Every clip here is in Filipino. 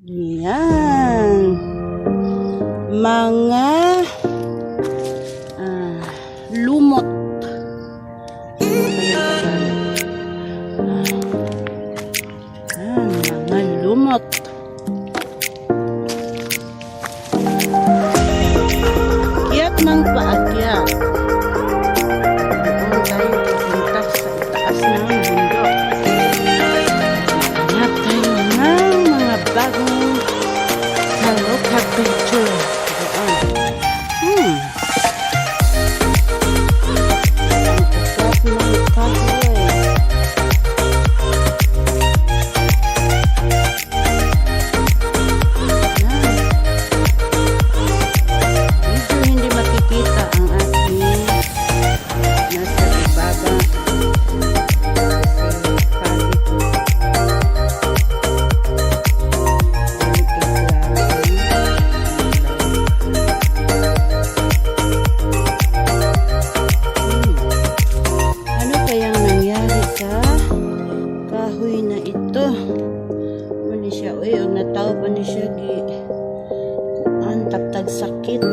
Yan. Mga lumot. Mga lumot. Akyat ng paakyat. Doon tayo pupunta sa itaas ng bundok. Hanap tayo ng mga bagong Sagka picture. Doon. Natao pa ni siya ang taptag sakit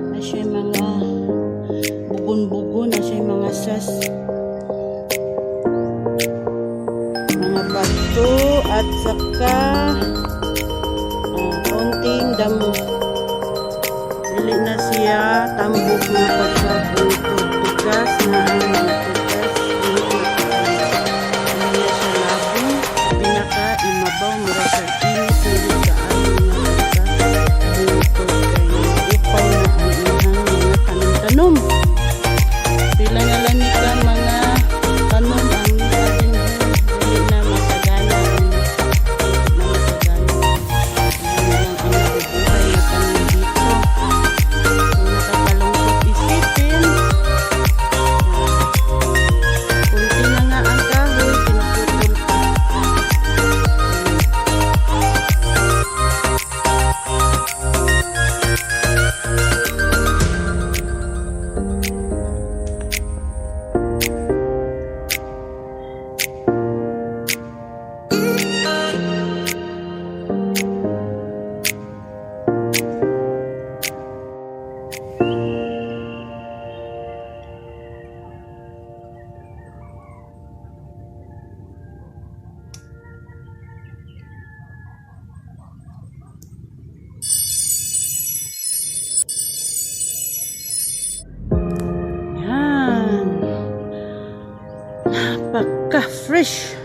na siya mga bugon-bugon na siya mga sas mga bato at saka konting damo dili na siya tambok na pagkabultog-tugas na ang mga tugas hindi na siya labong imabaw mura sa init hindi ka ayon na pagka butog kay upaw na ang ihang mga tanom-tanom sila na lang ika mga tanom ang ating hindi na masagana ang nabubuhay na tanom dito nakakalungkot isipin kunti na nga ang kahoy pinuputol pa. Napaka-fresh.